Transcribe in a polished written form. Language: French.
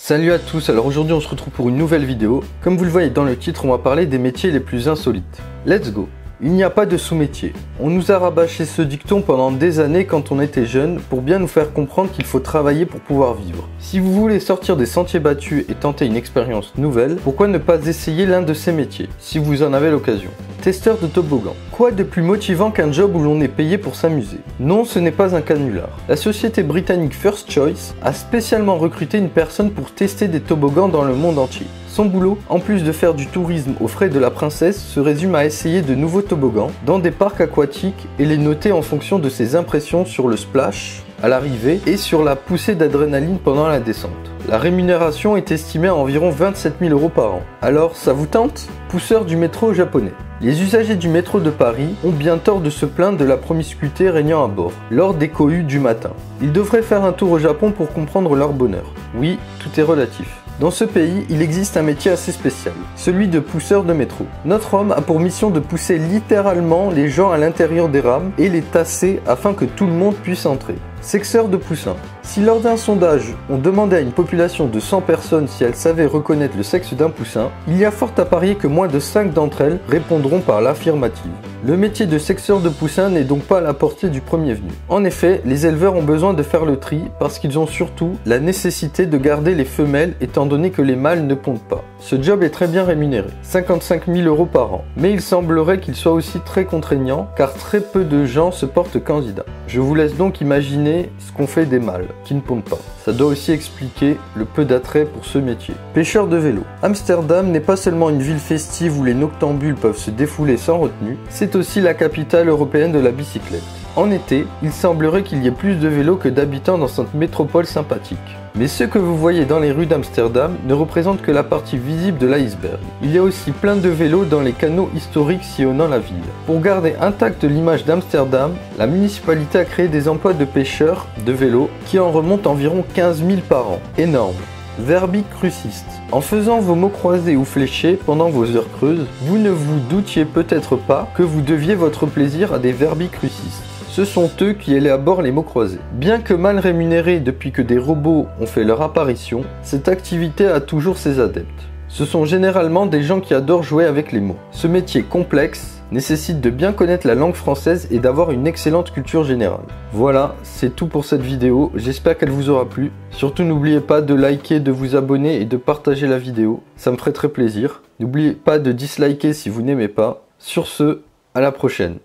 Salut à tous, alors aujourd'hui on se retrouve pour une nouvelle vidéo. Comme vous le voyez dans le titre, on va parler des métiers les plus insolites. Let's go! Il n'y a pas de sous-métier. On nous a rabâché ce dicton pendant des années quand on était jeune pour bien nous faire comprendre qu'il faut travailler pour pouvoir vivre. Si vous voulez sortir des sentiers battus et tenter une expérience nouvelle, pourquoi ne pas essayer l'un de ces métiers, si vous en avez l'occasion? Testeur de toboggan. Quoi de plus motivant qu'un job où l'on est payé pour s'amuser? Non, ce n'est pas un canular. La société britannique First Choice a spécialement recruté une personne pour tester des toboggans dans le monde entier. Son boulot, en plus de faire du tourisme aux frais de la princesse, se résume à essayer de nouveaux toboggans dans des parcs aquatiques et les noter en fonction de ses impressions sur le splash à l'arrivée et sur la poussée d'adrénaline pendant la descente. La rémunération est estimée à environ 27 000 € par an. Alors, ça vous tente? Pousseur du métro japonais. Les usagers du métro de Paris ont bien tort de se plaindre de la promiscuité régnant à bord, lors des cohues du matin. Ils devraient faire un tour au Japon pour comprendre leur bonheur. Oui, tout est relatif. Dans ce pays, il existe un métier assez spécial, celui de pousseur de métro. Notre homme a pour mission de pousser littéralement les gens à l'intérieur des rames et les tasser afin que tout le monde puisse entrer. Sexeur de poussins. Si lors d'un sondage, on demandait à une population de 100 personnes si elles savaient reconnaître le sexe d'un poussin, il y a fort à parier que moins de 5 d'entre elles répondront par l'affirmative. Le métier de sexeur de poussins n'est donc pas à la portée du premier venu. En effet, les éleveurs ont besoin de faire le tri parce qu'ils ont surtout la nécessité de garder les femelles étant donné que les mâles ne pondent pas. Ce job est très bien rémunéré, 55 000 € par an, mais il semblerait qu'il soit aussi très contraignant car très peu de gens se portent candidats. Je vous laisse donc imaginer ce qu'on fait des mâles qui ne pondent pas. Ça doit aussi expliquer le peu d'attrait pour ce métier. Pêcheur de vélo. Amsterdam n'est pas seulement une ville festive où les noctambules peuvent se défouler sans retenue, c'est aussi la capitale européenne de la bicyclette. En été, il semblerait qu'il y ait plus de vélos que d'habitants dans cette métropole sympathique. Mais ce que vous voyez dans les rues d'Amsterdam ne représente que la partie visible de l'iceberg. Il y a aussi plein de vélos dans les canaux historiques sillonnant la ville. Pour garder intacte l'image d'Amsterdam, la municipalité a créé des emplois de pêcheurs de vélos qui en remontent environ 15 000 par an. Énorme. Verbicruciste. En faisant vos mots croisés ou fléchés pendant vos heures creuses, vous ne vous doutiez peut-être pas que vous deviez votre plaisir à des verbicrucistes. Ce sont eux qui élaborent les mots croisés. Bien que mal rémunérés depuis que des robots ont fait leur apparition, cette activité a toujours ses adeptes. Ce sont généralement des gens qui adorent jouer avec les mots. Ce métier complexe nécessite de bien connaître la langue française et d'avoir une excellente culture générale. Voilà, c'est tout pour cette vidéo, j'espère qu'elle vous aura plu. Surtout n'oubliez pas de liker, de vous abonner et de partager la vidéo, ça me ferait très plaisir. N'oubliez pas de disliker si vous n'aimez pas. Sur ce, à la prochaine.